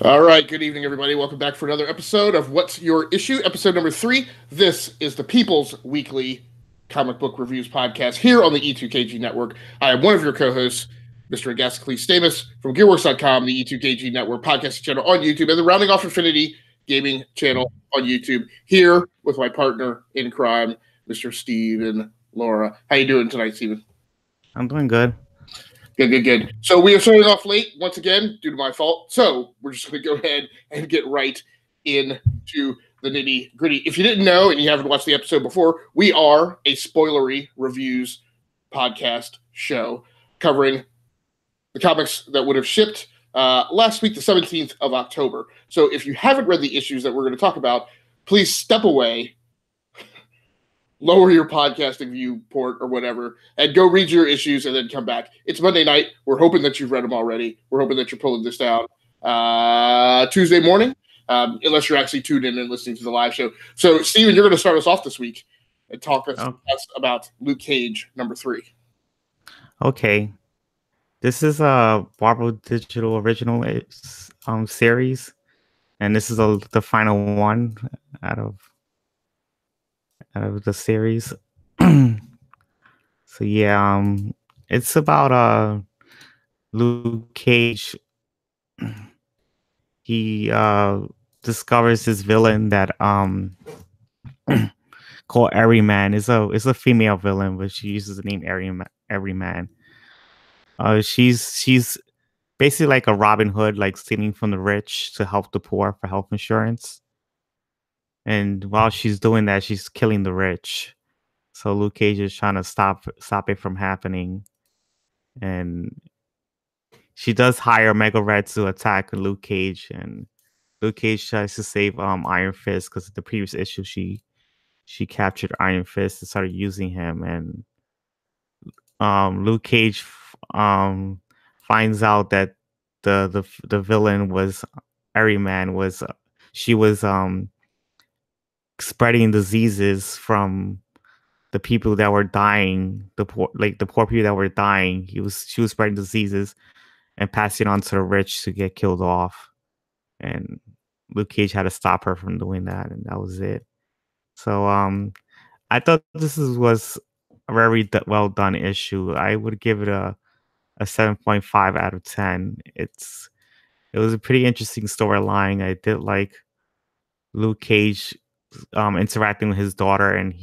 All right, good evening, everybody. Welcome back for another episode of What's Your Issue, episode number 3. This is the People's Weekly Comic Book Reviews podcast here on the E2KG Network. I am one of your co-hosts, Mr. Agasicles Stamus from Gearworks.com, the E2KG Network podcast channel on YouTube, and the Rounding Off Infinity Gaming channel on YouTube. Here with my partner in crime, Mr. Steven Laura. How you doing tonight, Steven? I'm doing good. Good. So we are starting off late once again due to my fault. So we're just going to go ahead and get right into the nitty gritty. If you didn't know and you haven't watched the episode before, we are a spoilery reviews podcast show covering the comics that would have shipped last week, the 17th of October. So if you haven't read the issues that we're going to talk about, please step away, lower your podcasting viewport or whatever, and go read your issues and then come back. It's Monday night. We're hoping that you've read them already. We're hoping that you're pulling this down Tuesday morning, unless you're actually tuned in and listening to the live show. So, Steven, you're going to start us off this week and talk us about Luke Cage number 3. Okay. This is a Marvel Digital original series, and this is the final one out of the series. So yeah, it's about Luke Cage. He discovers this villain that called Everyman. Is a female villain, but she uses the name Everyman. She's basically like a Robin Hood, like stealing from the rich to help the poor for health insurance. And while she's doing that, she's killing the rich. So Luke Cage is trying to stop it from happening. And she does hire Mega Red to attack Luke Cage, and Luke Cage tries to save Iron Fist because the previous issue she captured Iron Fist and started using him, and Luke Cage finds out that the villain was Everyman she was spreading diseases from the people that were dying, the poor people that were dying. She was spreading diseases and passing on to the rich to get killed off. And Luke Cage had to stop her from doing that, and that was it. So I thought this was a very well done issue. I would give it a 7.5 out of 10. It was a pretty interesting storyline. I did like Luke Cage interacting with his daughter, and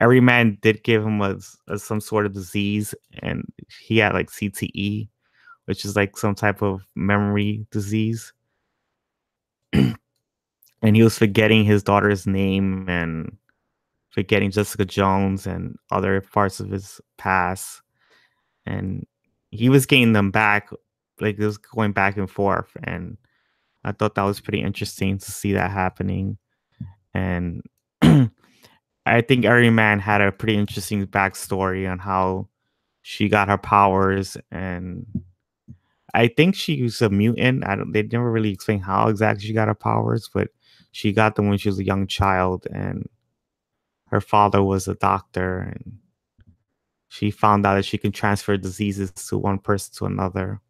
Everyman did give him some sort of disease, and he had like CTE, which is like some type of memory disease. And he was forgetting his daughter's name and forgetting Jessica Jones and other parts of his past. And he was getting them back, like it was going back and forth. And I thought that was pretty interesting to see that happening. And I think Everyman had a pretty interesting backstory on how she got her powers, and I think she was a mutant. They never really explain how exactly she got her powers, but she got them when she was a young child, and her father was a doctor, and she found out that she can transfer diseases to one person to another.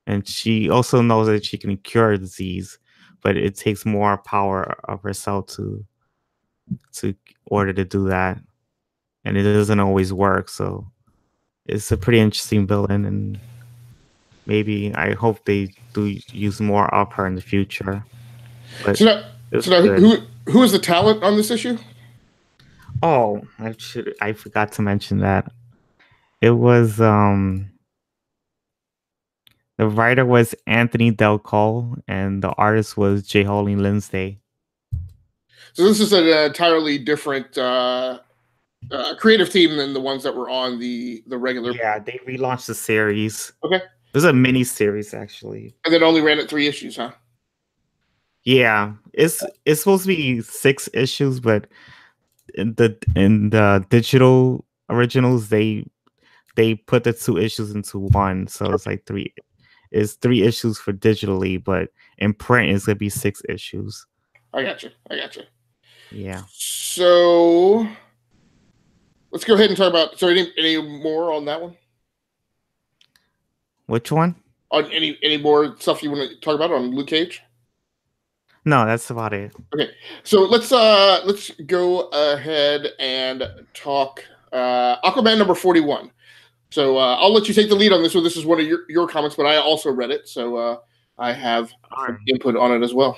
And she also knows that she can cure a disease, but it takes more power of herself to order to do that. And it doesn't always work. So it's a pretty interesting villain, and maybe I hope they do use more of her in the future. But who is the talent on this issue? Oh, I forgot to mention that. It was the writer was Anthony Del Cole, and the artist was J. Holly Lindsay. So this is an entirely different creative team than the ones that were on the regular. Yeah, they relaunched the series. Okay, this is a mini series actually, and then only ran it 3 issues, huh? Yeah, it's supposed to be 6 issues, but in the digital originals they put the 2 issues into one, so it's like 3. It's 3 issues for digitally, but in print it's gonna be 6 issues. I got you. Yeah. So let's go ahead and talk about. So any more on that one? Which one? On any more stuff you want to talk about on Luke Cage? No, that's about it. Okay, so let's go ahead and talk Aquaman number 41. So I'll let you take the lead on this one. This is one of your comments, but I also read it, so I have some input on it as well.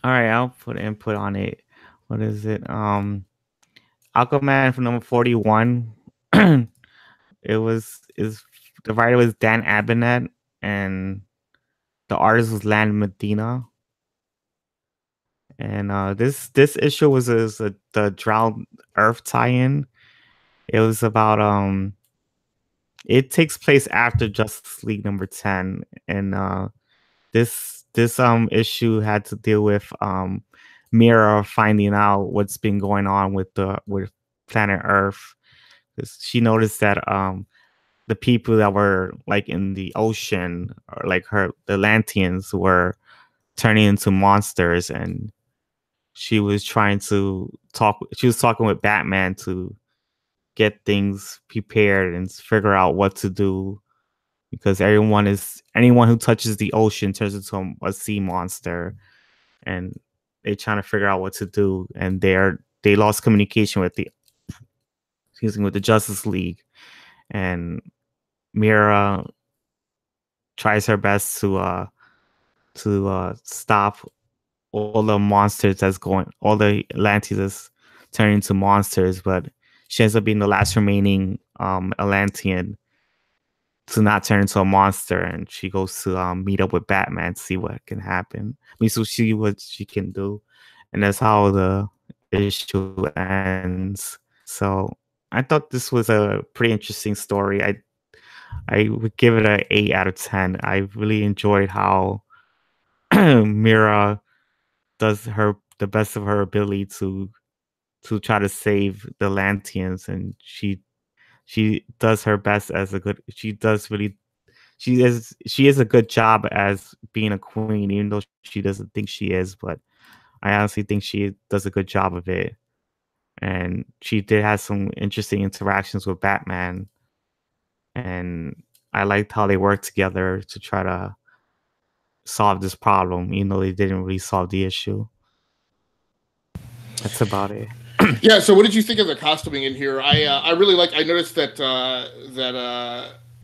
All right, I'll put input on it. What is it? Aquaman from number 41. It was is the writer was Dan Abnett and the artist was Land Medina. And this issue was the Drowned Earth tie-in. It was about it takes place after Justice League number 10, and this issue had to deal with Mira finding out what's been going on with planet Earth, because she noticed that the people that were like in the ocean, or like the Atlanteans, were turning into monsters, and she was talking with Batman to get things prepared and figure out what to do, because anyone who touches the ocean turns into a sea monster, and they're trying to figure out what to do, and they lost communication with the Justice League, and Mira tries her best to stop all the monsters all the Atlanteans that's turning into monsters, but she ends up being the last remaining Atlantean to not turn into a monster, and she goes to meet up with Batman to see what can happen. I mean, so see what she can do, and that's how the issue ends. So I thought this was a pretty interesting story. I would give it an 8 out of 10. I really enjoyed how Mira does the best of her ability to try to save the Lantians, and she does her best as a good. She is a good job as being a queen, even though she doesn't think she is. But I honestly think she does a good job of it, and she did have some interesting interactions with Batman, and I liked how they worked together to try to solve this problem, even though they didn't really solve the issue. That's about it. Yeah. So, what did you think of the costuming in here? I really like. I noticed that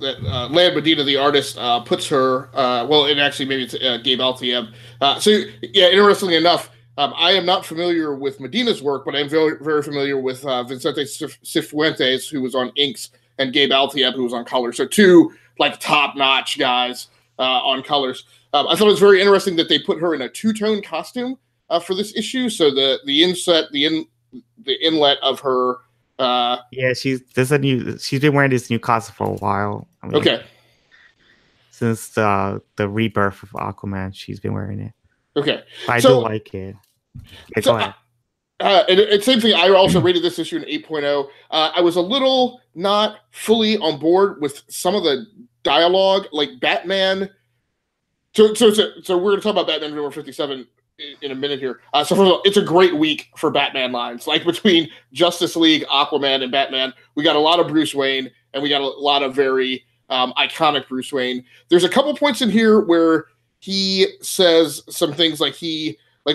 Land Medina, the artist, puts her. Well, and actually, maybe it's Gabe Altiem. So, yeah. Interestingly enough, I am not familiar with Medina's work, but I'm very, very familiar with Vicente Cifuentes, who was on inks, and Gabe Altiem, who was on colors. So, two like top-notch guys on colors. I thought it was very interesting that they put her in a two-tone costume for this issue. So the inlet of her. Yeah, she's been wearing this new costume for a while. I mean, okay. Since the rebirth of Aquaman, she's been wearing it. Okay. But I do like it. Yeah, so, go ahead. And same thing. I also rated this issue an 8.0. I was a little not fully on board with some of the dialogue, like Batman. So we're going to talk about Batman number 57 in a minute here. So first of all, it's a great week for Batman lines. Like between Justice League, Aquaman, and Batman, we got a lot of Bruce Wayne, and we got a lot of very iconic Bruce Wayne. There's a couple points in here where he says some things like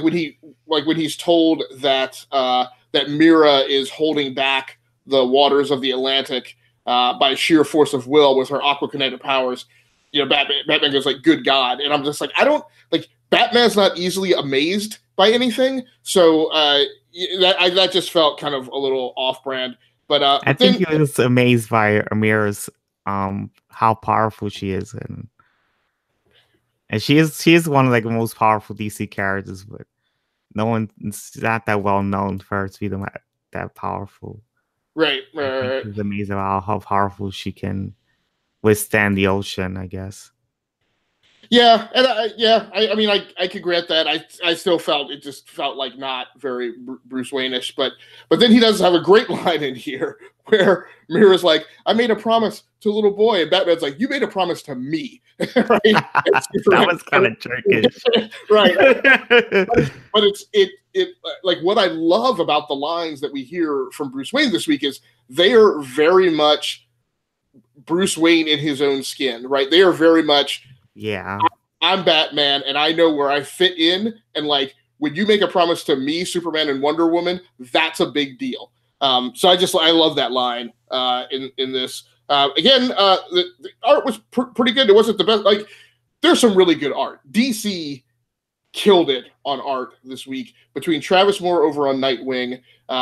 when he's told that that Mira is holding back the waters of the Atlantic by sheer force of will with her aqua-kinetic powers. You know, Batman goes like, "Good God," and I'm just like, I don't like. Batman's not easily amazed by anything, so that just felt kind of a little off-brand. But I think he was amazed by Amira's how powerful she is, and she is one of like the most powerful DC characters, but it's not that well known for her to be that powerful. Right. He's amazed about how powerful she can withstand the ocean, I guess. Yeah, and I mean, I could grant that. I still felt it just felt like not very Bruce Wayne-ish, but then he does have a great line in here where Mira's like, "I made a promise to a little boy," and Batman's like, "You made a promise to me," right? That was kind of jerkish, right? But it like what I love about the lines that we hear from Bruce Wayne this week is they are very much Bruce Wayne in his own skin, right? They are very much, Yeah. I'm Batman and I know where I fit in. And like, when you make a promise to me, Superman and Wonder Woman, that's a big deal. So I love that line in this. Again, the art was pretty good. It wasn't the best. Like, there's some really good art. DC killed it on art this week between Travis Moore over on Nightwing,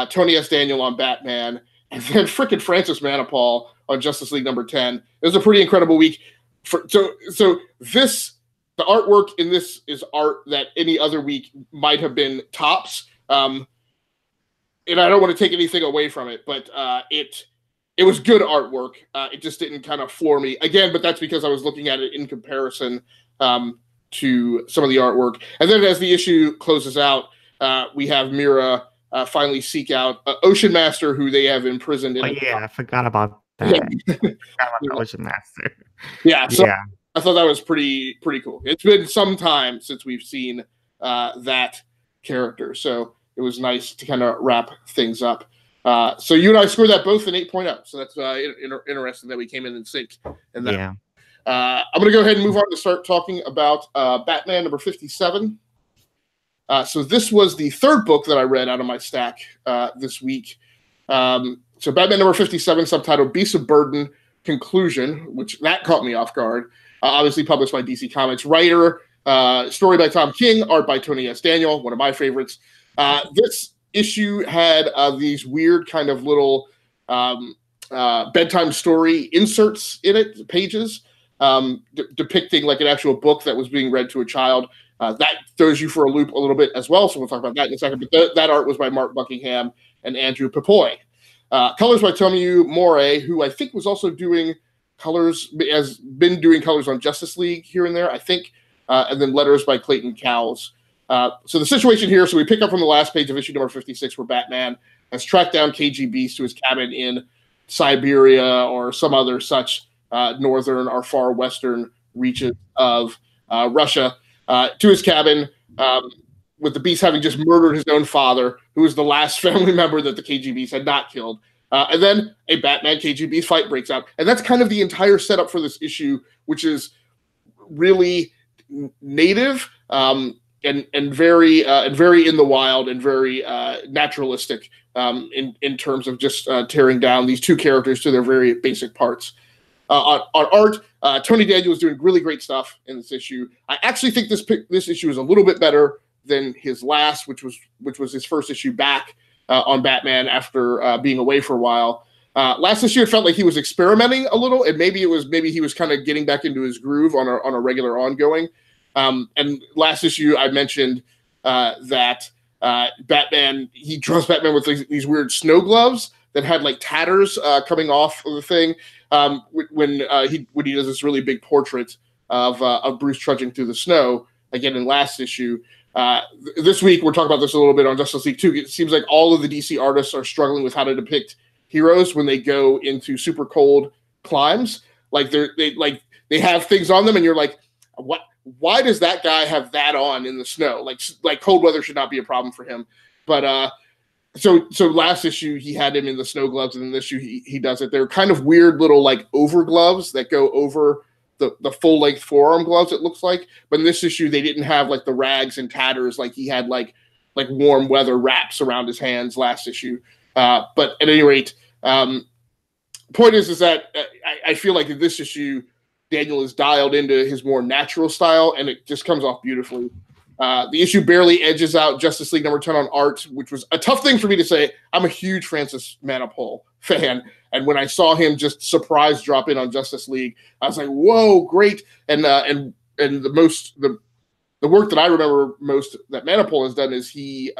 Tony S. Daniel on Batman, and then frickin' Francis Manapul on Justice League number 10. It was a pretty incredible week. So the artwork in this is art that any other week might have been tops. And I don't want to take anything away from it, but it was good artwork. It just didn't kind of floor me again, but that's because I was looking at it in comparison to some of the artwork. And then as the issue closes out, we have Mira finally seek out Ocean Master, who they have imprisoned. I forgot about that. I forgot about the Ocean Master. Yeah, so I thought that was pretty cool. It's been some time since we've seen that character, so it was nice to kind of wrap things up. So you and I scored that both an 8.0. So that's interesting that we came in sync. And that. Yeah. I'm going to go ahead and move on to start talking about Batman number 57. So this was the third book that I read out of my stack this week. So Batman number 57, subtitled Beasts of Burden Conclusion, which that caught me off guard. Obviously published by DC Comics. Writer, story by Tom King, art by Tony S. Daniel, one of my favorites. This issue had these weird kind of little bedtime story inserts in it, pages, depicting like an actual book that was being read to a child. That throws you for a loop a little bit as well, so we'll talk about that in a second. But that art was by Mark Buckingham and Andrew Pepoy. Colors by Tomeu Morey, who I think was also doing colors, has been doing colors on Justice League here and there, I think, and then letters by Clayton Cowles. So the situation here, so we pick up from the last page of issue number 56, where Batman has tracked down KG Beast to his cabin in Siberia or some other such northern or far western reaches of Russia, to his cabin, with the Beast having just murdered his own father, who was the last family member that the KG Beast had not killed. And then a Batman KG Beast fight breaks out. And that's kind of the entire setup for this issue, which is really native and very in the wild and very naturalistic in terms of just tearing down these two characters to their very basic parts. On art, Tony Daniel was doing really great stuff in this issue. I actually think this issue is a little bit better than his last, which was his first issue back on Batman after being away for a while. Last issue, it felt like he was experimenting a little, and maybe he was kind of getting back into his groove on a regular ongoing. And last issue, I mentioned that Batman, he draws Batman with these weird snow gloves that had like tatters coming off of the thing when he does this really big portrait of Bruce trudging through the snow. Again, in last issue. This week, we're talking about this a little bit on Justice League 2. It seems like all of the DC artists are struggling with how to depict heroes when they go into super cold climes. Like they have things on them, and you're like, what? Why does that guy have that on in the snow? Like cold weather should not be a problem for him. But so last issue he had him in the snow gloves, and in this issue he does it. They're kind of weird little like over gloves that go over the full length forearm gloves, it looks like. But in this issue they didn't have like the rags and tatters like he had like warm weather wraps around his hands last issue. But at any rate, point is that I feel like in this issue Daniel is dialed into his more natural style, and it just comes off beautifully. The issue barely edges out Justice League number 10 on art, which was a tough thing for me to say. I'm a huge Francis Manapul fan, and when I saw him just surprise drop in on Justice League, I was like, "Whoa, great!" And the work that I remember most that Manapul has done is he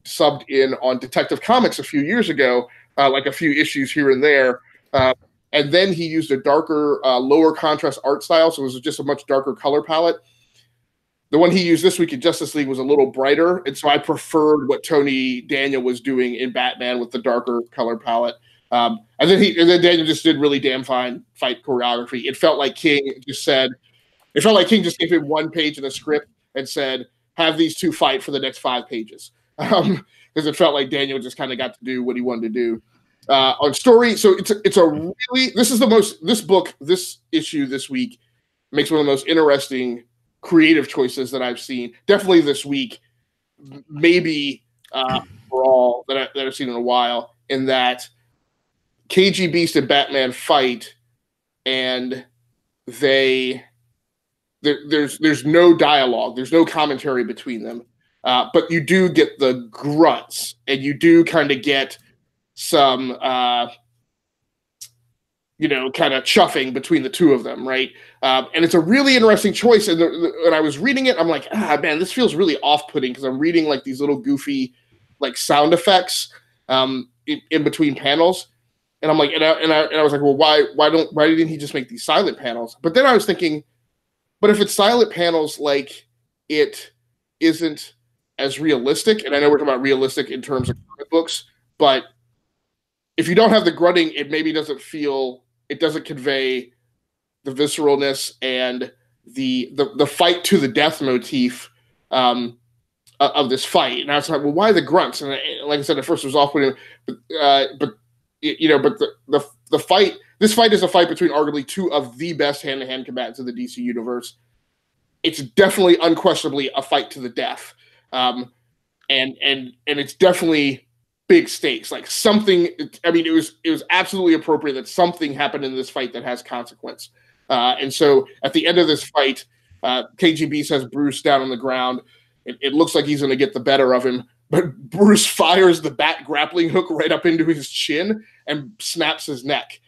subbed in on Detective Comics a few years ago, like a few issues here and there. And then he used a darker, lower contrast art style, so it was just a much darker color palette. The one he used this week in Justice League was a little brighter, and so I preferred what Tony Daniel was doing in Batman with the darker color palette. And then Daniel just did really damn fine fight choreography. It felt like King just gave him one page in a script and said, "Have these two fight for the next 5 pages," because it felt like Daniel just kind of got to do what he wanted to do. on story. So it's a really this issue this week makes one of the most interesting creative choices that I've seen. Definitely this week, maybe overall that I've seen in a while. In that KG Beast and Batman fight, and there's no dialogue, there's no commentary between them, but you do get the grunts, and you do kind of get some kind of chuffing between the two of them, right? And it's a really interesting choice. And when I was reading it, I'm like, man, this feels really off-putting because I'm reading like these little goofy like sound effects in between panels, and I'm like, and I was like, well, why didn't he just make these silent panels? But then I was thinking, but if it's silent panels, like it isn't as realistic. And I know we're talking about realistic in terms of comic books, but if you don't have the grunting, it maybe doesn't convey the visceralness and the fight to the death motif of this fight. And I was like, well, why the grunts? And like I said, at first it was off-putting, but the fight. This fight is a fight between arguably two of the best hand-to-hand combatants in the DC universe. It's definitely, unquestionably, a fight to the death, and it's definitely big stakes. Like something. I mean, it was absolutely appropriate that something happened in this fight that has consequence. And so at the end of this fight, KGB has Bruce down on the ground. It looks like he's going to get the better of him, but Bruce fires the bat grappling hook right up into his chin and snaps his neck.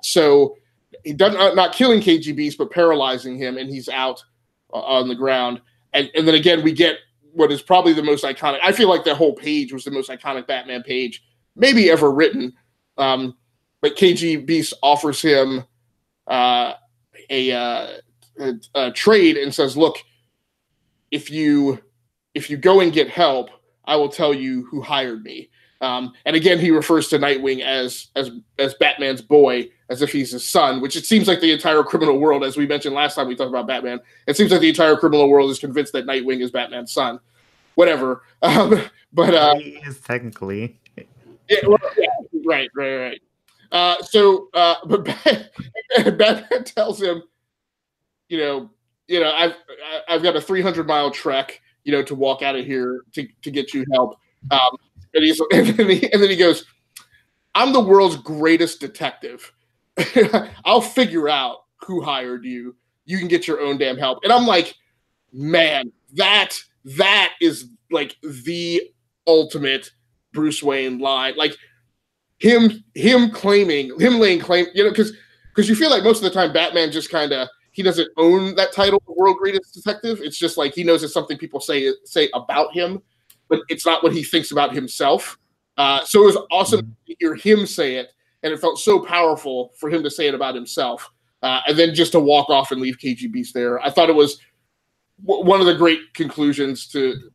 So he does not killing KGB, but paralyzing him, and he's out on the ground. And then again, we get what is probably the most iconic. I feel like that whole page was the most iconic Batman page maybe ever written. But KG Beast offers him a trade and says, "Look, if you go and get help, I will tell you who hired me." And again, he refers to Nightwing as Batman's boy, as if he's his son, which it seems like the entire criminal world, as we mentioned last time we talked about Batman, it seems like the entire criminal world is convinced that Nightwing is Batman's son. Whatever. But he is technically. Yeah, well, yeah, right. But Batman tells him, I've got a 300-mile trek, to walk out of here to get you help. And then he goes, "I'm the world's greatest detective. I'll figure out who hired you. You can get your own damn help." And I'm like, man, that is like the ultimate Bruce Wayne line. Like him laying claim, because you feel like most of the time Batman just kind of, he doesn't own that title of world greatest detective. It's just like he knows it's something people say about him, but it's not what he thinks about himself. So it was awesome to hear him say it, and it felt so powerful for him to say it about himself, and then just to walk off and leave KG Beast there. I thought it was one of the great conclusions to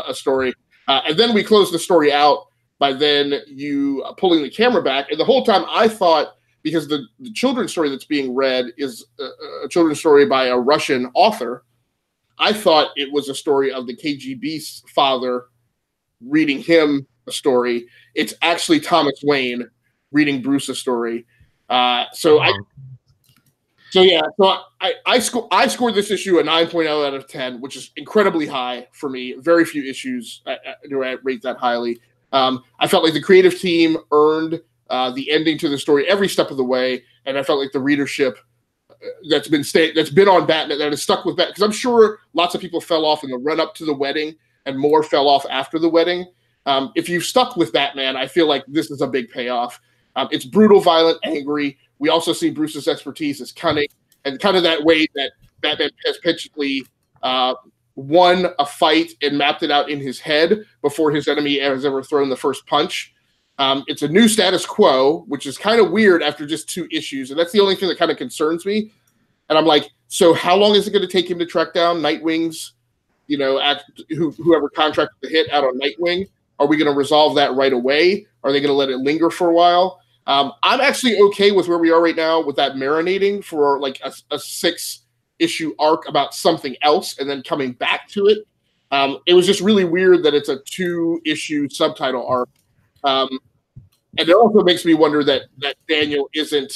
a story. And then we closed the story out by then you pulling the camera back, and the whole time I thought, because the children's story that's being read is a children's story by a Russian author, I thought it was a story of the KGB's father reading him a story. It's actually Thomas Wayne reading Bruce a story. I scored this issue a 9.0 out of 10, which is incredibly high for me. Very few issues do I rate that highly. I felt like the creative team earned the ending to the story every step of the way, and I felt like the readership that's been on Batman, that is stuck with Batman, because I'm sure lots of people fell off in the run up to the wedding, and more fell off after the wedding. If you've stuck with Batman, I feel like this is a big payoff. It's brutal, violent, angry. We also see Bruce's expertise as cunning, and kind of that way that Batman has potentially won a fight and mapped it out in his head before his enemy has ever thrown the first punch. It's a new status quo, which is kind of weird after just 2 issues. And that's the only thing that kind of concerns me. And I'm like, so how long is it going to take him to track down Nightwing's, whoever contracted the hit out on Nightwing? Are we going to resolve that right away? Are they going to let it linger for a while? I'm actually okay with where we are right now with that marinating for like a 6-issue arc about something else and then coming back to it. It was just really weird that it's a 2-issue subtitle arc. And it also makes me wonder that Daniel isn't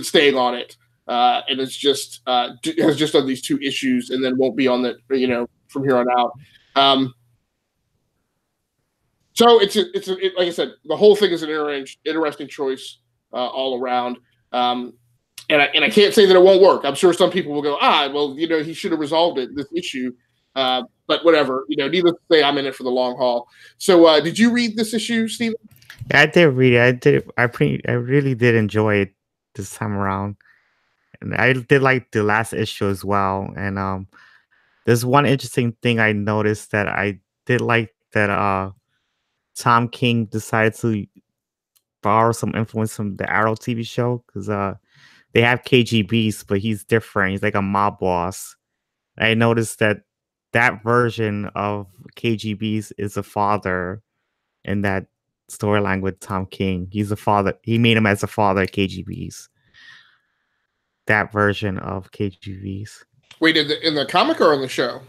staying on it, and it's just has just done these 2 issues and then won't be on that, from here on out. So like I said, the whole thing is an interesting choice all around. Um, and I can't say that it won't work. I'm sure some people will go, well, he should have resolved this issue. But whatever, needless to say, I'm in it for the long haul. So, did you read this issue, Stephen? Yeah, I did read it. I really did enjoy it this time around, and I did like the last issue as well. And there's one interesting thing I noticed that I did like that Tom King decided to borrow some influence from the Arrow TV show because they have KGBs, but he's different. He's like a mob boss. I noticed that version of KGBs is a father in that storyline with Tom King. He's a father. He made him as a father at KGBs. That version of KGBs. Wait, in the comic or on the show?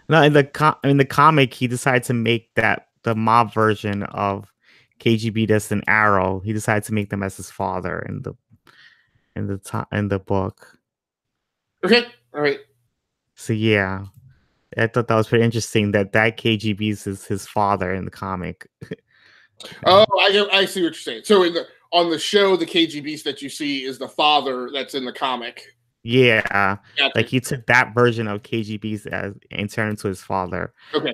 No, in the comic, he decided to make that the mob version of KGB that's an Arrow. He decided to make them as his father in the book. Okay, all right. So yeah, I thought that was pretty interesting that KGB is his father in the comic. Oh, I see what you're saying. So on the show, the KGBs that you see is the father that's in the comic. Yeah, Gotcha. like he took that version of KGB's and turned into his father. Okay.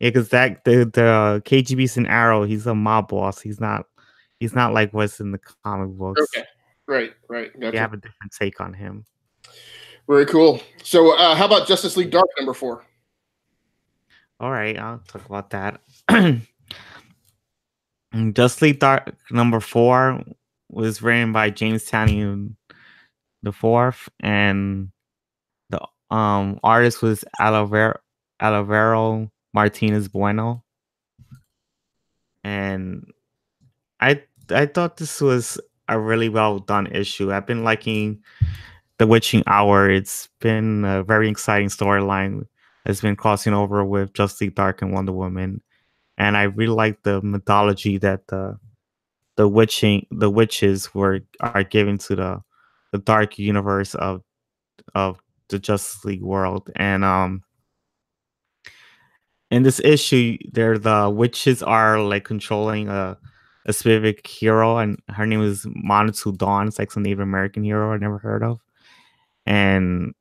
Yeah, because the KGB's an Arrow. He's a mob boss. He's not like what's in the comic books. Okay. Right. Gotcha. You have a different take on him. Very cool. So, how about Justice League Dark #4? All right, I'll talk about that. Justice League Dark #4 was written by James Tynion the fourth, and the artist was Alvaro Martinez Bueno. And I thought this was a really well done issue. I've been liking The Witching Hour. It's been a very exciting storyline. It's been crossing over with Justice League Dark and Wonder Woman, and I really like the mythology that the witches are given to the dark universe of the Justice League world. And in this issue, the witches are like controlling a specific hero, and her name is Monatu Dawn. It's like some Native American hero I never heard of. And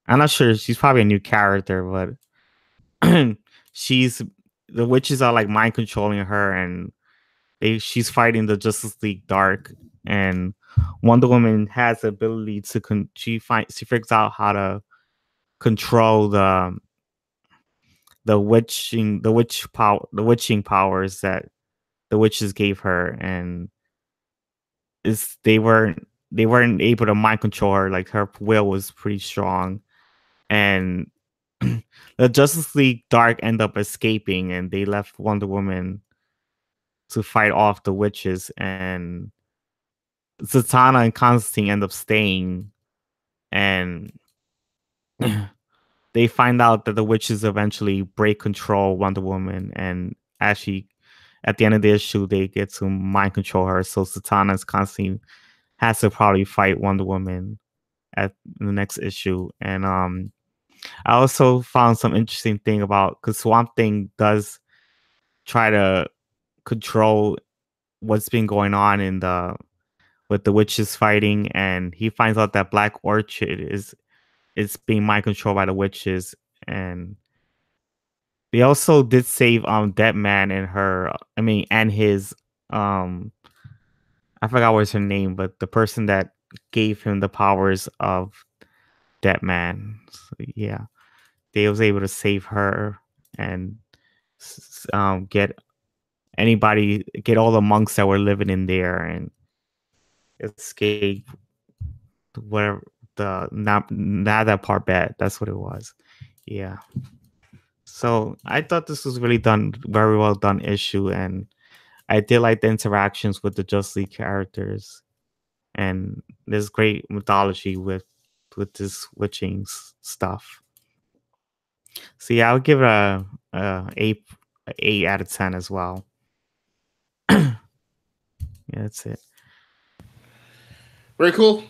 I'm not sure, she's probably a new character, but she's the witches are like mind controlling her, and she's fighting the Justice League Dark. And Wonder Woman has the ability to she figures out how to control the witching powers that the witches gave her, and they weren't able to mind control her. Like, her will was pretty strong, and the Justice League Dark end up escaping, and they left Wonder Woman to fight off the witches, and Zatanna and Constantine end up staying, and they find out that the witches eventually break control of Wonder Woman, and actually at the end of the issue they get to mind control her. So Zatanna and Constantine has to probably fight Wonder Woman at the next issue. And I also found some interesting thing about, because Swamp Thing does try to control what's been going on with the witches fighting, and he finds out that Black Orchid is being mind controlled by the witches. And they also did save Deadman and his I forgot what's her name, but the person that gave him the powers of Deadman. So, yeah, they was able to save her and get all the monks that were living in there and escape whatever the not that part bad. That's what it was. Yeah. So I thought this was very well done issue, and I did like the interactions with the Just League characters, and there's great mythology with this witching stuff. So yeah, I would give it a 8 out of 10 as well. Yeah, that's it. Very cool.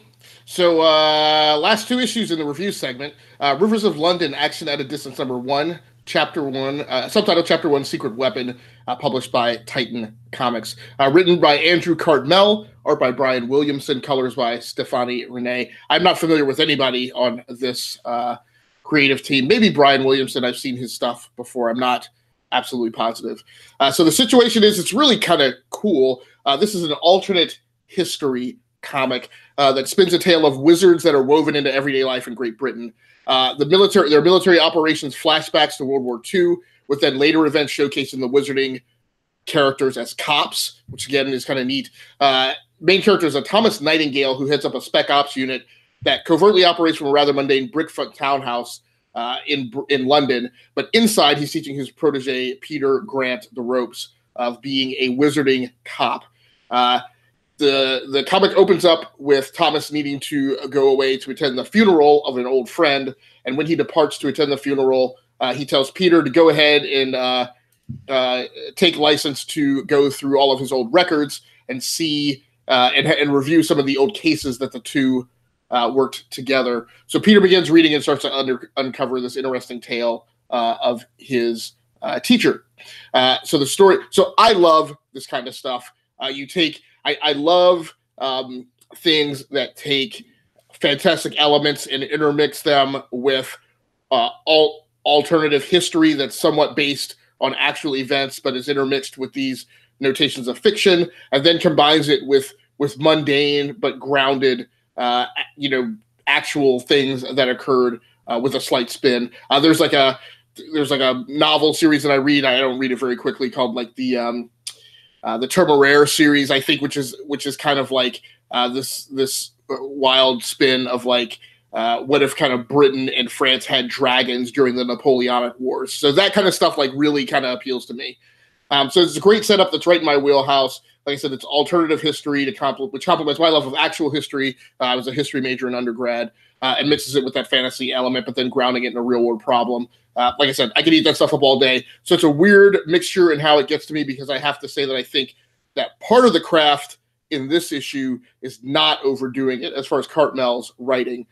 So last 2 issues in the review segment. Rivers of London, Action at a Distance #1, Chapter 1, subtitle Chapter 1, Secret Weapon, published by Titan Comics. Written by Andrew Cartmel, art by Brian Williamson, colors by Stephanie Renee. I'm not familiar with anybody on this creative team. Maybe Brian Williamson. I've seen his stuff before. I'm not absolutely positive. So the situation is, it's really kind of cool. This is an alternate history comic that spins a tale of wizards that are woven into everyday life in Great Britain. Their military operations flashbacks to World War II, with then later events showcasing the wizarding characters as cops, which again is kind of neat. Main character is a Thomas Nightingale, who heads up a spec ops unit that covertly operates from a rather mundane brickfront townhouse in London. But inside, he's teaching his protege Peter Grant the ropes of being a wizarding cop. The comic opens up with Thomas needing to go away to attend the funeral of an old friend, and when he departs to attend the funeral, he tells Peter to go ahead and take license to go through all of his old records and see and review some of the old cases that the two worked together. So Peter begins reading and starts to uncover this interesting tale of his teacher. So the story. So I love this kind of stuff. I love things that take fantastic elements and intermix them with alternative history that's somewhat based on actual events, but is intermixed with these notations of fiction, and then combines it with mundane but grounded, actual things that occurred with a slight spin. There's like a novel series that I read. I don't read it very quickly, called like the Temeraire series, I think, which is kind of like this wild spin of like what if kind of Britain and France had dragons during the Napoleonic Wars. So that kind of stuff like really kind of appeals to me. So it's a great setup that's right in my wheelhouse. Like I said, it's alternative history which complements my love of actual history. I was a history major in undergrad, and mixes it with that fantasy element, but then grounding it in a real world problem. Like I said, I could eat that stuff up all day. So it's a weird mixture in how it gets to me, because I have to say that I think that part of the craft in this issue is not overdoing it as far as Cartmel's writing.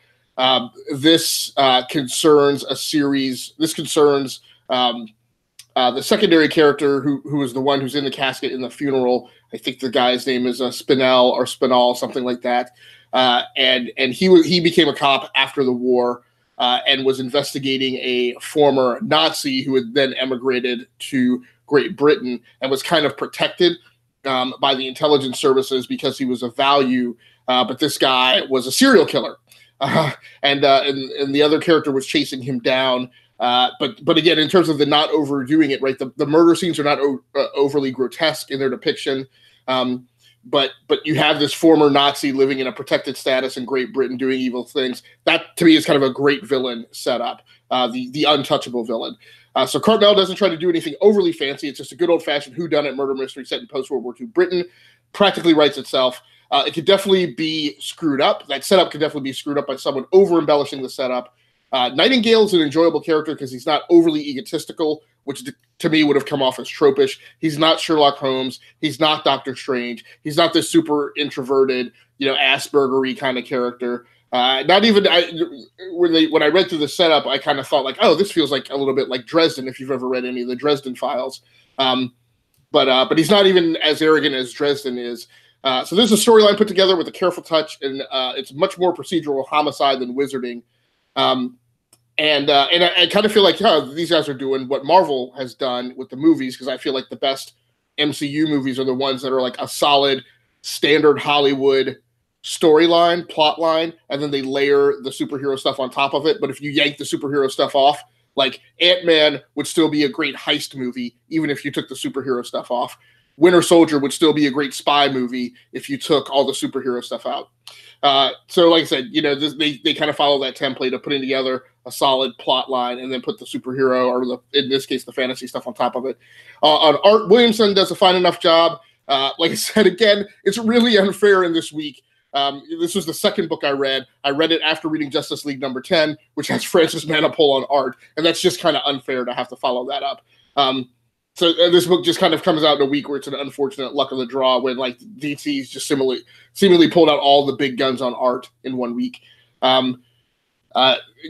This concerns a series. This concerns the secondary character who is the one who's in the casket in the funeral. I think the guy's name is Spinell or Spinall, something like that. And he became a cop after the war. And was investigating a former Nazi who had then emigrated to Great Britain and was kind of protected by the intelligence services because he was of value. But this guy was a serial killer. And the other character was chasing him down. But again, in terms of the not overdoing it, right, the murder scenes are not overly grotesque in their depiction. But you have this former Nazi living in a protected status in Great Britain doing evil things. That, to me, is kind of a great villain setup, the untouchable villain. So Cartmel doesn't try to do anything overly fancy. It's just a good old-fashioned whodunit murder mystery set in post-World War II Britain. Practically writes itself. It could definitely be screwed up. That setup could definitely be screwed up by someone over-embellishing the setup. Nightingale's an enjoyable character because he's not overly egotistical, which to me would have come off as tropish. He's not Sherlock Holmes. He's not Doctor Strange. He's not this super introverted, Asperger-y kind of character. Not even when I read through the setup, I kind of thought like, oh, this feels like a little bit like Dresden, if you've ever read any of the Dresden Files. But he's not even as arrogant as Dresden is. So there's a storyline put together with a careful touch, and it's much more procedural homicide than wizarding. And I kind of feel like these guys are doing what Marvel has done with the movies, because I feel like the best MCU movies are the ones that are like a solid standard Hollywood storyline, plot line, and then they layer the superhero stuff on top of it. But if you yank the superhero stuff off, like Ant-Man would still be a great heist movie, even if you took the superhero stuff off. Winter Soldier would still be a great spy movie if you took all the superhero stuff out. So like I said, they kind of follow that template of putting together a solid plot line and then put the superhero, or in this case, the fantasy stuff on top of it. On art, Williamson does a fine enough job. Like I said, again, it's really unfair in this week. This was the second book I read. I read it after reading Justice League number 10, which has Francis Manapul on art. And that's just kind of unfair to have to follow that up. So this book just kind of comes out in a week where it's an unfortunate luck of the draw when like DC's just seemingly pulled out all the big guns on art in 1 week.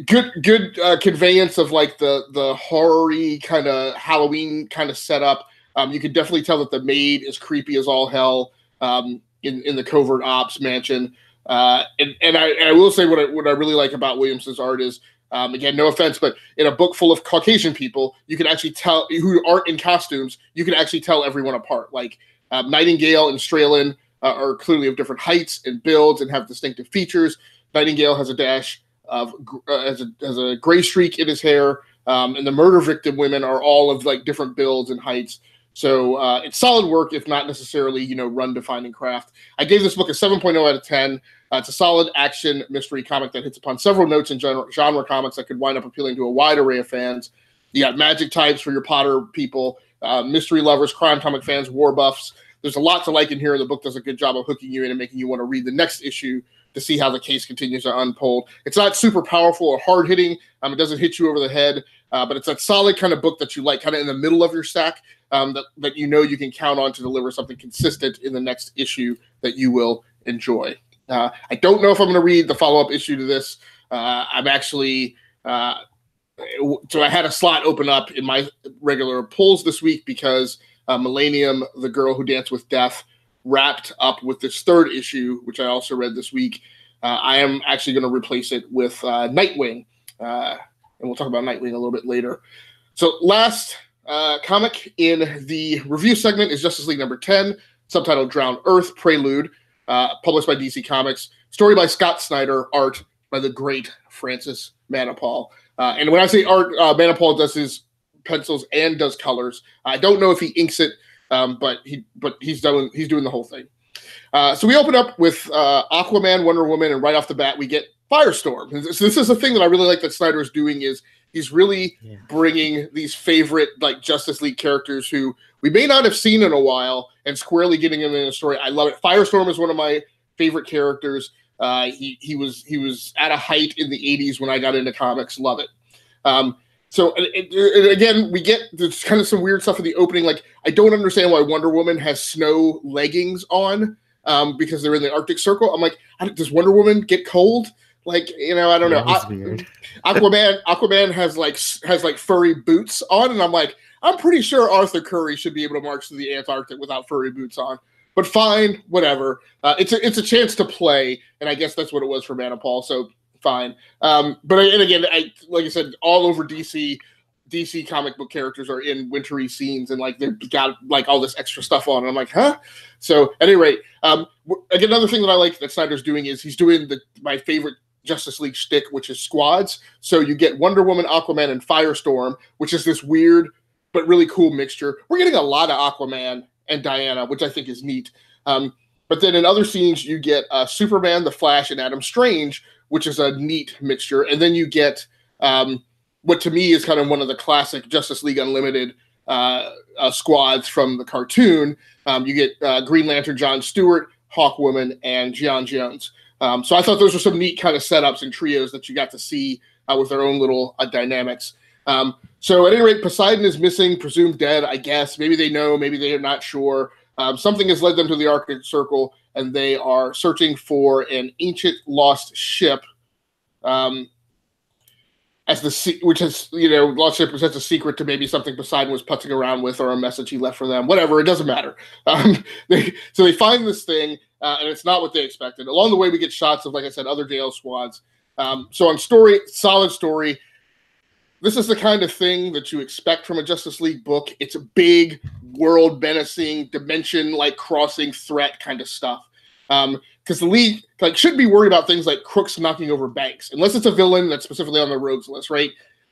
Good conveyance of like the horror-y kind of Halloween kind of setup. You can definitely tell that the maid is creepy as all hell in the covert ops mansion. And I will say what I really like about Williamson's art is, again, no offense, but in a book full of Caucasian people, you can actually tell who aren't in costumes. You can actually tell everyone apart. Like Nightingale and Stralin are clearly of different heights and builds and have distinctive features. Nightingale has a dash of has a gray streak in his hair, and the murder victim women are all of like different builds and heights. So it's solid work, if not necessarily run-defining craft. I gave this book a 7.0 out of 10. It's a solid action mystery comic that hits upon several notes in genre comics that could wind up appealing to a wide array of fans. You got magic types for your Potter people, mystery lovers, crime comic fans, war buffs. There's a lot to like in here. The book does a good job of hooking you in and making you want to read the next issue to see how the case continues to unfold. It's not super powerful or hard-hitting. It doesn't hit you over the head, but it's that solid kind of book that you like, kind of in the middle of your stack, that you can count on to deliver something consistent in the next issue that you will enjoy. I don't know if I'm going to read the follow-up issue to this. I'm actually so I had a slot open up in my regular polls this week because Millennium, the Girl Who Danced with Death, wrapped up with this third issue, which I also read this week. I am actually going to replace it with Nightwing, and we'll talk about Nightwing a little bit later. So last comic in the review segment is Justice League number 10, subtitled Drowned Earth Prelude, published by DC Comics. Story by Scott Snyder, art by the great Francis Manapul. And when I say art, Manapul does his pencils and does colors. I don't know if he inks it, but he's doing the whole thing. So we open up with Aquaman, Wonder Woman, and right off the bat we get Firestorm. And so this is the thing that I really like that Snyder is doing is he's really bringing these favorite like Justice League characters who we may not have seen in a while and squarely getting them in a story. I love it. Firestorm is one of my favorite characters. He was at a height in the 80s when I got into comics. Love it. So and again, we get there's kind of some weird stuff in the opening. Like I don't understand why Wonder Woman has snow leggings on because they're in the Arctic Circle. I'm like, does Wonder Woman get cold? Like, I don't know. Weird. Aquaman has like furry boots on, and I'm like, I'm pretty sure Arthur Curry should be able to march through the Antarctic without furry boots on. But fine, whatever. It's a chance to play, and I guess that's what it was for Manapul. So fine. But again, like I said, all over DC comic book characters are in wintry scenes, and like they've got like all this extra stuff on, and I'm like, huh? So at any rate, again, another thing that I like that Snyder's doing is he's doing my favorite Justice League shtick, which is squads. So you get Wonder Woman, Aquaman, and Firestorm, which is this weird but really cool mixture. We're getting a lot of Aquaman and Diana, which I think is neat. But then in other scenes, you get Superman, The Flash, and Adam Strange, which is a neat mixture. And then you get what to me is kind of one of the classic Justice League Unlimited squads from the cartoon. You get Green Lantern John Stewart, Hawkwoman, and Gian Jones. So I thought those were some neat kind of setups and trios that you got to see with their own little dynamics. So at any rate, Poseidon is missing, presumed dead, I guess. Maybe they know, maybe they are not sure. Something has led them to the Arctic Circle, and they are searching for an ancient lost ship. Which has, lost ship presents a secret to maybe something Poseidon was putzing around with or a message he left for them. Whatever, it doesn't matter. So they find this thing, and it's not what they expected. Along the way, we get shots of, like I said, other Gale squads. So on story, solid story. This is the kind of thing that you expect from a Justice League book. It's a big, world-menacing, dimension-like crossing threat kind of stuff. Because the League shouldn't be worried about things like crooks knocking over banks, unless it's a villain that's specifically on the rogues list, right?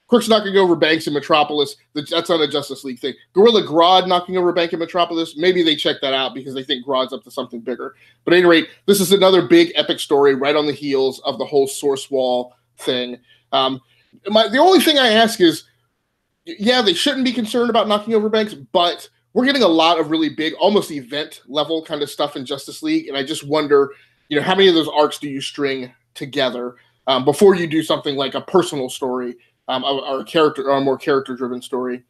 Crooks knocking over banks in Metropolis, that's not a Justice League thing. Gorilla Grodd knocking over a bank in Metropolis, maybe they check that out because they think Grodd's up to something bigger. But at any rate, this is another big epic story right on the heels of the whole Source Wall thing. The only thing I ask is, yeah, they shouldn't be concerned about knocking over banks, but we're getting a lot of really big, almost event level kind of stuff in Justice League. And I just wonder, how many of those arcs do you string together before you do something like a personal story or a more character driven story?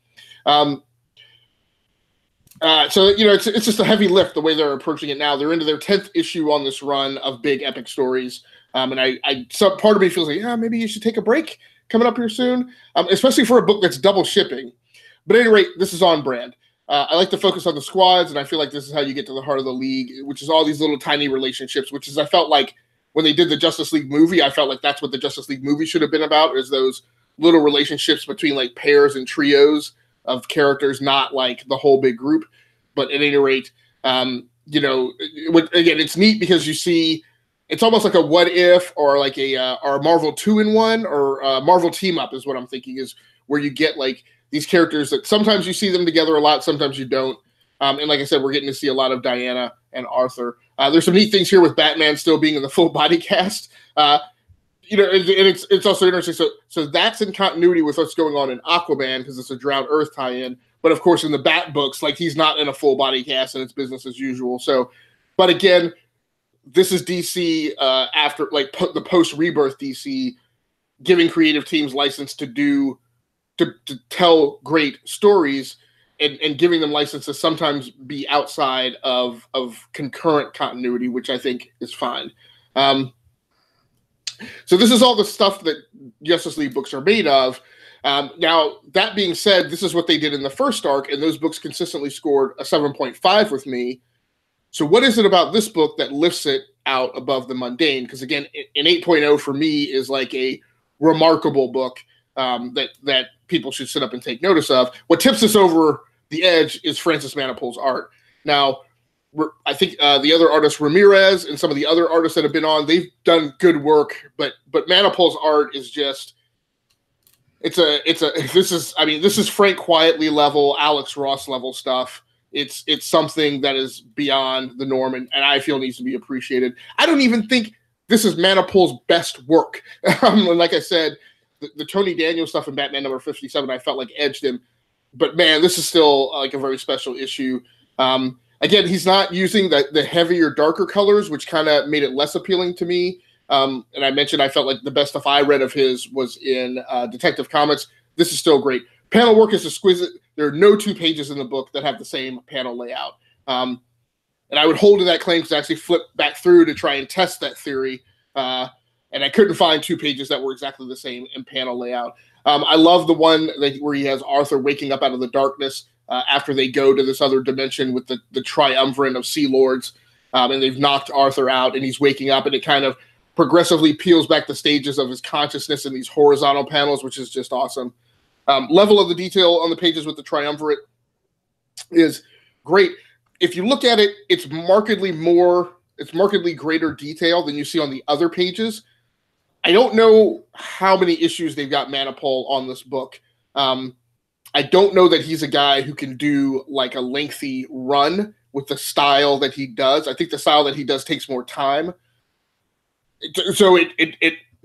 So it's just a heavy lift the way they're approaching it now. They're into their 10th issue on this run of big epic stories, and some part of me feels like, yeah, maybe you should take a break coming up here soon, especially for a book that's double shipping. But at any rate, this is on brand. I like to focus on the squads, and I feel like this is how you get to the heart of the league, which is all these little tiny relationships. Which is, I felt like when they did the Justice League movie, I felt like that's what the Justice League movie should have been about: is those little relationships between like pairs and trios of characters, not like the whole big group. But at any rate, again, it's neat because you see it's almost like a what if or like a Marvel 2-in-1 or a Marvel team up is what I'm thinking, is where you get like these characters that sometimes you see them together a lot, sometimes you don't. And like I said, we're getting to see a lot of Diana and Arthur. There's some neat things here with Batman still being in the full body cast. And it's also interesting. So that's in continuity with what's going on in Aquaman because it's a Drowned Earth tie-in. But of course, in the Bat books, like he's not in a full body cast and it's business as usual. So, but again, this is DC after like the post Rebirth DC giving creative teams license to tell great stories and giving them license to sometimes be outside of concurrent continuity, which I think is fine. So this is all the stuff that Justice League books are made of. Now, that being said, this is what they did in the first arc, and those books consistently scored a 7.5 with me. So what is it about this book that lifts it out above the mundane? Because again, an 8.0 for me is like a remarkable book that people should sit up and take notice of. What tips us over the edge is Francis Manapul's art. Now, I think the other artists, Ramirez and some of the other artists that have been on, they've done good work, but Manapul's art is just this is Frank Quietly level, Alex Ross level stuff. It's something that is beyond the norm, and I feel needs to be appreciated. I don't even think this is Manapul's best work. Like I said, the Tony Daniel stuff in Batman number 57, I felt like edged him, but man, this is still like a very special issue. Again, he's not using the heavier, darker colors, which kind of made it less appealing to me. And I mentioned I felt like the best stuff I read of his was in Detective Comics. This is still great. Panel work is exquisite. There are no two pages in the book that have the same panel layout. And I would hold to that claim because I actually flipped back through to try and test that theory. And I couldn't find two pages that were exactly the same in panel layout. I love the one where he has Arthur waking up out of the darkness after they go to this other dimension with the triumvirate of Sea Lords, and they've knocked Arthur out, and he's waking up, and it kind of progressively peels back the stages of his consciousness in these horizontal panels, which is just awesome. Level of the detail on the pages with the triumvirate is great. If you look at it, it's markedly greater detail than you see on the other pages. I don't know how many issues they've got Manapul on this book. I don't know that he's a guy who can do like a lengthy run with the style that he does. I think the style that he does takes more time. So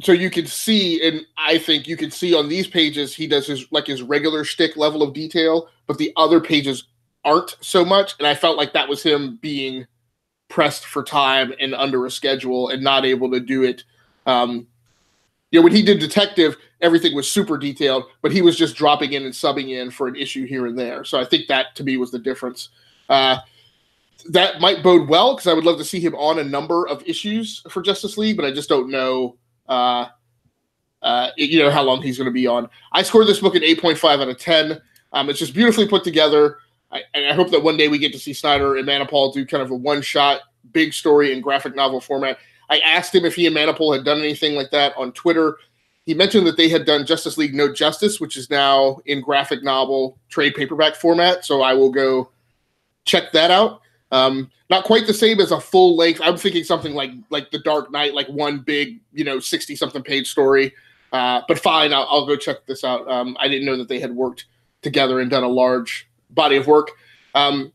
so you can see, and I think you can see on these pages he does his regular shtick level of detail, but the other pages aren't so much. And I felt like that was him being pressed for time and under a schedule and not able to do it. When he did Detective, everything was super detailed, but he was just dropping in and subbing in for an issue here and there. So I think that, to me, was the difference. That might bode well because I would love to see him on a number of issues for Justice League, but I just don't know, how long he's going to be on. I scored this book an 8.5 out of 10. It's just beautifully put together. And I hope that one day we get to see Snyder and Manapul do kind of a one-shot, big story in graphic novel format. I asked him if he and Manapul had done anything like that on Twitter. He mentioned that they had done Justice League No Justice, which is now in graphic novel trade paperback format. So I will go check that out. Not quite the same as a full length. I'm thinking something like The Dark Knight, like one big, 60-something page story. But fine, I'll go check this out. I didn't know that they had worked together and done a large body of work. Francis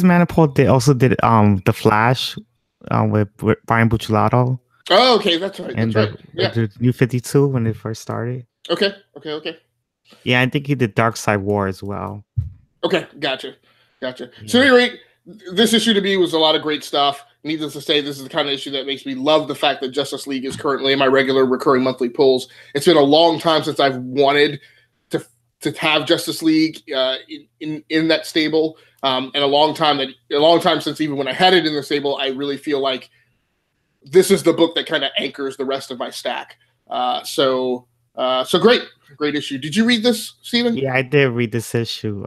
Manapul also did The Flash with Brian Bucciolato. Oh, okay, that's right. And the New 52 when it first started. Okay. Yeah, I think he did Dark Side War as well. Okay, gotcha. Yeah. So at any rate, this issue to me was a lot of great stuff. Needless to say, this is the kind of issue that makes me love the fact that Justice League is currently in my regular recurring monthly pulls. It's been a long time since I've wanted to have Justice League in that stable, and a long time since even when I had it in the stable, I really feel like this is the book that kind of anchors the rest of my stack. So great issue. Did you read this, Stephen? Yeah, I did read this issue.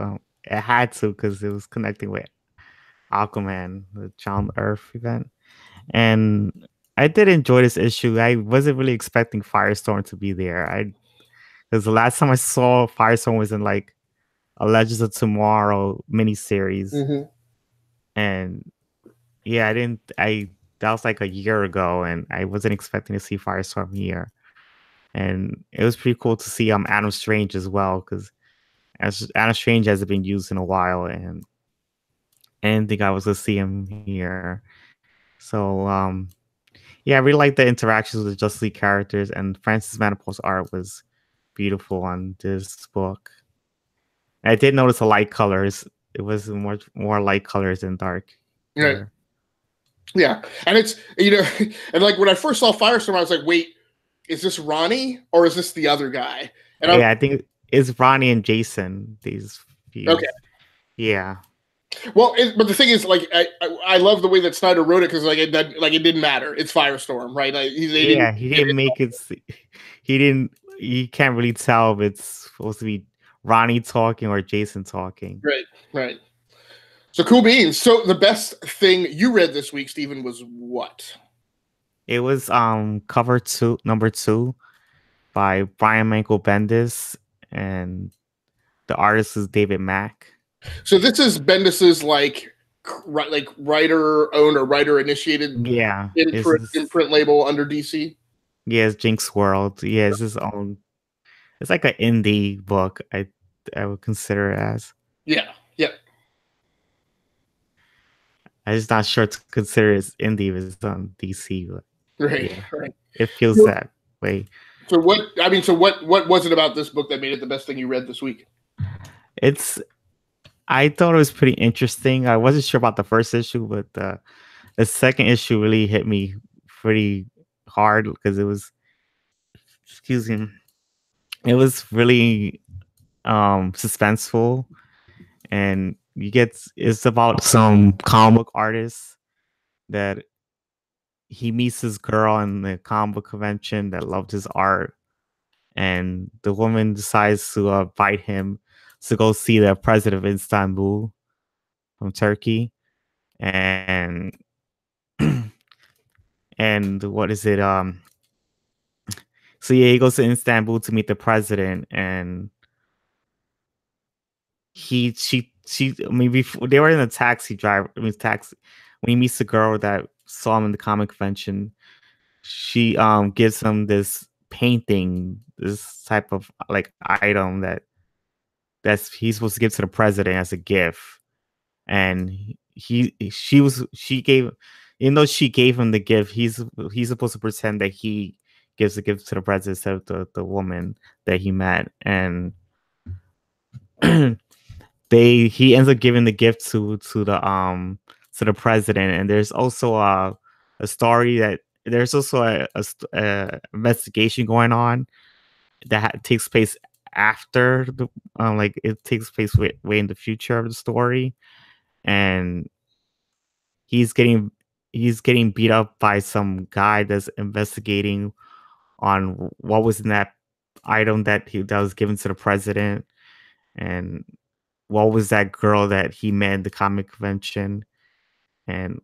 I had to because it was connecting with Aquaman, the John Earth event, and I did enjoy this issue. I wasn't really expecting Firestorm to be there. Because the last time I saw Firestorm was in like a Legends of Tomorrow miniseries, and yeah, I didn't. I that was like a year ago, and I wasn't expecting to see Firestorm here. And it was pretty cool to see Adam Strange as well, because Adam Strange hasn't been used in a while, and I didn't think I was gonna see him here. So yeah, I really like the interactions with the Justice League characters, and Francis Manipold's art was beautiful on this book. And I did notice the light colors. It was more light colors than dark. Right. Yeah, and it's and like when I first saw Firestorm, I was like, wait, is this Ronnie or is this the other guy? And yeah, I think it's Ronnie and Jason. These views. Okay. Yeah. Well, but the thing is, like, I love the way that Snyder wrote it because it didn't matter. It's Firestorm, right? He didn't make it. He didn't. You can't really tell if it's supposed to be Ronnie talking or Jason talking. Right. So cool beans. So the best thing you read this week, Stephen, was what? It was cover number 2 by Brian Michael Bendis, and the artist is David Mack. So this is Bendis's like writer owned or writer initiated imprint label under DC. Yeah, it's Jinx World. Yeah, it's his own. It's like an indie book. I would consider it as. Yeah. I'm just not sure to consider it indie if it's on DC. But right. It feels that way. So what was it about this book that made it the best thing you read this week? I thought it was pretty interesting. I wasn't sure about the first issue, but the second issue really hit me pretty hard because it was, it was really suspenseful, and it's about some comic book artist that he meets this girl in the comic book convention that loved his art, and the woman decides to invite him to go see the president of Istanbul from Turkey, and and what is it? So yeah, he goes to Istanbul to meet the president, and before they were in a taxi when he meets the girl that saw him in the comic convention, she gives him this painting, this type of like item that's he's supposed to give to the president as a gift, and she gave, even though she gave him the gift, he's supposed to pretend that he gives the gift to the president instead of the woman that he met, and he ends up giving the gift to the president. And there's also a story that there's also a investigation going on that takes place after the like it takes place way in the future of the story, and he's getting beat up by some guy that's investigating on what was in that item that was given to the president, and what was that girl that he met in the comic convention. And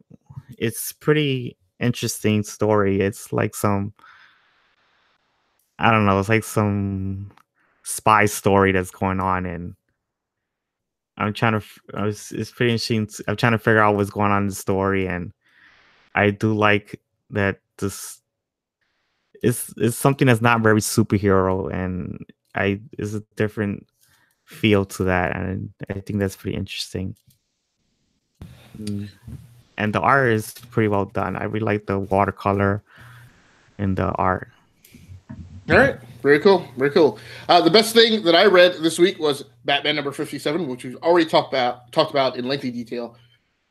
it's pretty interesting story. It's like some, I don't know, it's like some spy story that's going on, and I'm trying to it's pretty interesting. I'm trying to figure out what's going on in the story, and I do like that this is something that's not very superhero, and is a different feel to that, and I think that's pretty interesting. And the art is pretty well done. I really like the watercolor in the art. All right, very cool. The best thing that I read this week was Batman number 57, which we've already talked about in lengthy detail,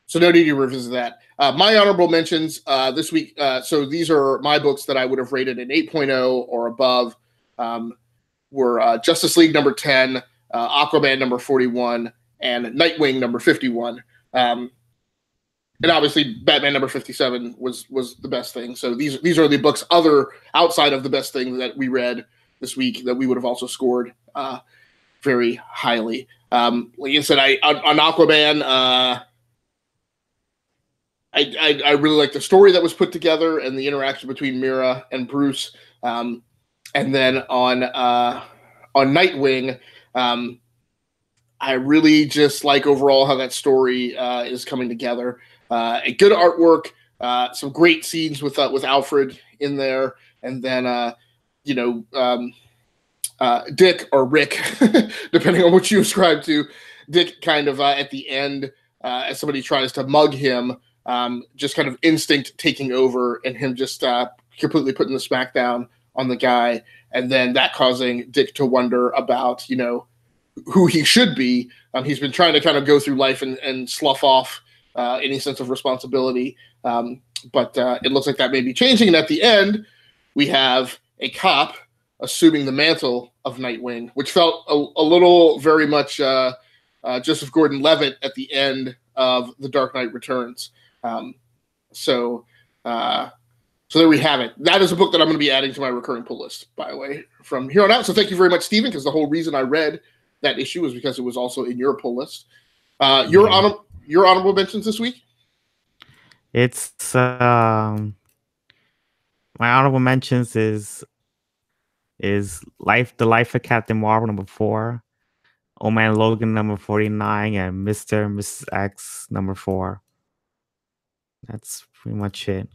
so no need to revisit that. My honorable mentions this week. So these are my books that I would have rated an 8.0 or above. Were Justice League number 10, Aquaman number 41, and Nightwing number 51. And obviously, Batman number 57 was the best thing. So these are the books outside of the best thing that we read this week that we would have also scored very highly. Like I said, on Aquaman, I really like the story that was put together and the interaction between Mira and Bruce. And then on Nightwing, I really just like overall how that story is coming together. A good artwork, some great scenes with Alfred in there, and then Dick or Rick, depending on what you ascribe to. Dick kind of at the end, as somebody tries to mug him, just kind of instinct taking over, and him just completely putting the smackdown on the guy, and then that causing Dick to wonder about who he should be. He's been trying to kind of go through life and slough off any sense of responsibility. But it looks like that may be changing. And at the end, we have a cop assuming the mantle of Nightwing, which felt a little very much Joseph Gordon-Levitt at the end of The Dark Knight Returns. So there we have it. That is a book that I'm going to be adding to my recurring pull list, by the way, from here on out. So thank you very much, Stephen, because the whole reason I read that issue was because it was also in your pull list. Your honorable mentions this week? It's my honorable mentions is The Life of Captain Marvel number 4, Old Man Logan number 49, and Mr. and Mrs. X number 4. That's pretty much it.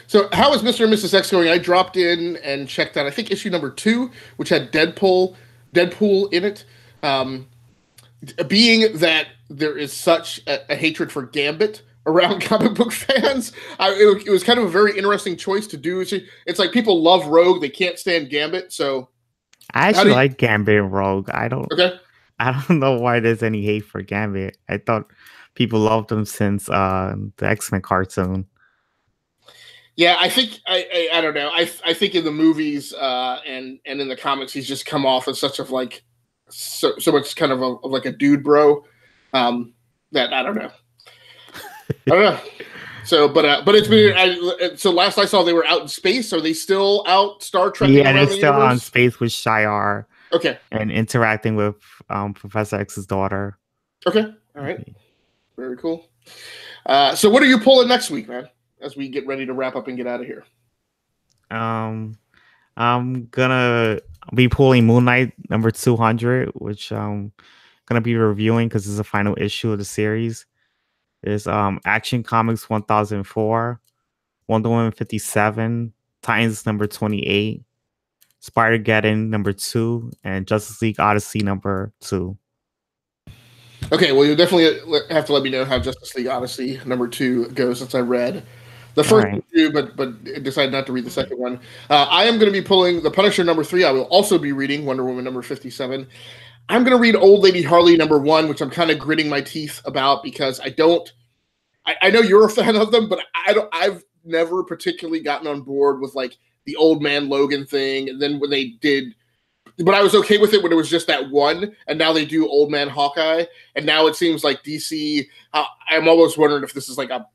So how is Mr. and Mrs. X going? I dropped in and checked out, I think, issue number 2, which had Deadpool in it. Being that there is such a hatred for Gambit around comic book fans, it was kind of a very interesting choice to do. It's like people love Rogue, they can't stand Gambit. So I actually like Gambit and Rogue. I don't know why there's any hate for Gambit. I thought people loved him since the X-Men cartoon. Yeah, I think I don't know. I think in the movies and in the comics, he's just come off as such of like so much kind of like a dude bro that I don't know. So, but it's been so last I saw they were out in space. Are they still out Star Trek? Yeah, they're still out in space with Shi'ar. Okay, and interacting with Professor X's daughter. Okay, all right, very cool. So, what are you pulling next week, man? As we get ready to wrap up and get out of here. I'm gonna be pulling Moon Knight number 200, which I'm gonna be reviewing because it's the final issue of the series. There's Action Comics 1004, Wonder Woman 57, Titans number 28, Spider-Geddon number 2, and Justice League Odyssey number 2. Okay, well, you definitely have to let me know how Justice League Odyssey number 2 goes, since I read the first two, but decided not to read the second one. I am going to be pulling The Punisher number 3. I will also be reading Wonder Woman number 57. I'm going to read Old Lady Harley number 1, which I'm kind of gritting my teeth about because I know you're a fan of them, but I've never particularly gotten on board with like the Old Man Logan thing. And then when they did, but I was okay with it when it was just that one, and now they do Old Man Hawkeye, and now it seems like DC. I'm almost wondering if this is like a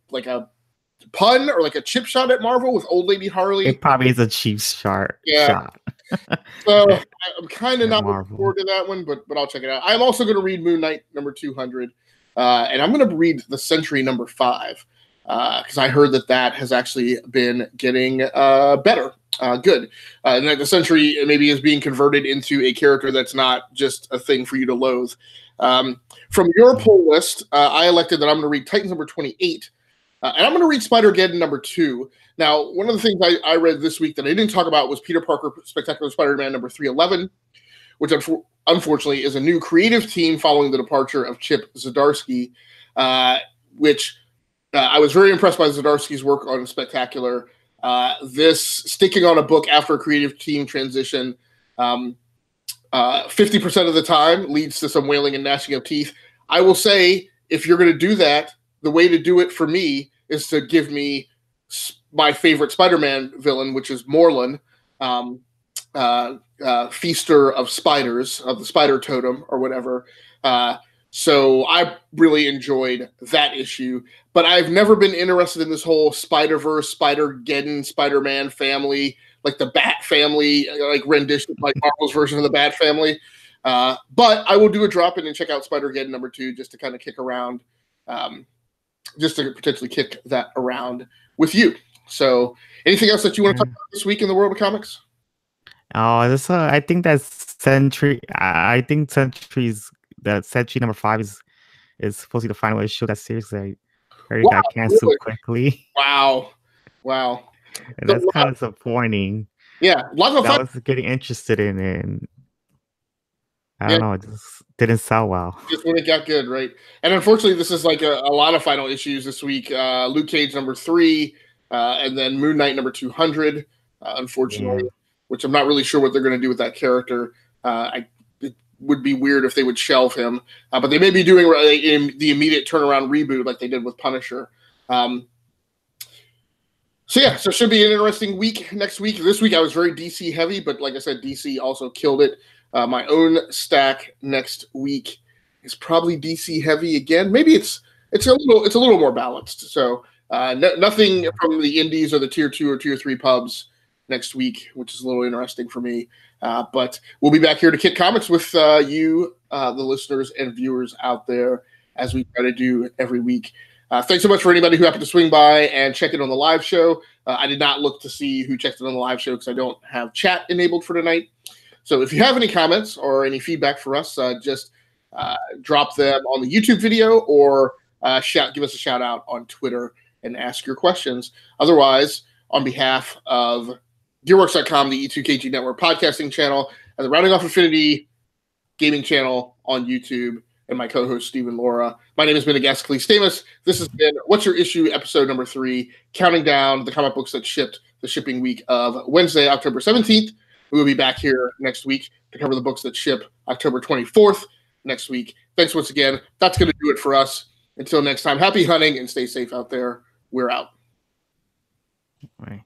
pun or like a chip shot at Marvel with Old Lady Harley. It probably is a cheap shot. So I'm kind of not looking forward to that one, but I'll check it out. I'm also going to read Moon Knight number 200, and I'm going to read The Sentry number 5 because I heard that has actually been getting better, good, and that the Sentry maybe is being converted into a character that's not just a thing for you to loathe. From your poll list, I elected that I'm going to read Titans number 28. And I'm going to read Spider-Geddon number 2. Now, one of the things I read this week that I didn't talk about was Peter Parker Spectacular Spider-Man number 311, which unfortunately is a new creative team following the departure of Chip Zdarsky, which I was very impressed by Zdarsky's work on Spectacular. This sticking on a book after a creative team transition 50% of the time leads to some wailing and gnashing of teeth. I will say, if you're going to do that, the way to do it for me is to give me my favorite Spider-Man villain, which is Morlun. feaster of spiders, of the spider totem or whatever. So I really enjoyed that issue, but I've never been interested in this whole Spider-Verse, Spider-Geddon, Spider-Man family, like the Bat family, like rendition, like Marvel's version of the Bat family. But I will do a drop-in and check out Spider-Geddon #2 just to kind of kick around, just to potentially kick that around with you. So anything else that you want to talk about this week in the world of comics? Oh, this I think that's Century. I think Century's that Century #5 is supposed to be the final issue of that series. I heard it got canceled really? quickly. Wow. And that's kind of disappointing. Yeah, lots of fun. I was getting interested in it. And I don't know, it just didn't sell well. Just when it got good, right? And unfortunately, this is like a lot of final issues this week. Luke Cage #3, and then Moon Knight #200, unfortunately, which I'm not really sure what they're going to do with that character. It would be weird if they would shelve him, but they may be doing the immediate turnaround reboot like they did with Punisher. So it should be an interesting week next week. This week I was very DC heavy, but like I said, DC also killed it. My own stack next week is probably DC heavy again. Maybe it's a little more balanced. So nothing from the indies or the tier 2 or tier 3 pubs next week, which is a little interesting for me. But we'll be back here to Kit Comics with you, the listeners and viewers out there, as we try to do every week. Thanks so much for anybody who happened to swing by and check in on the live show. I did not look to see who checked in on the live show because I don't have chat enabled for tonight. So if you have any comments or any feedback for us, just drop them on the YouTube video or give us a shout out on Twitter and ask your questions. Otherwise, on behalf of Gearworks.com, the E2KG Network podcasting channel, and the Rounding Off Infinity gaming channel on YouTube, and my co-host, Stephen Laura. My name has been Agascles Stamus. This has been What's Your Issue, episode #3, counting down the comic books that shipped the shipping week of Wednesday, October 17th. We will be back here next week to cover the books that ship October 24th next week. Thanks once again. That's going to do it for us. Until next time, happy hunting and stay safe out there. We're out. All right.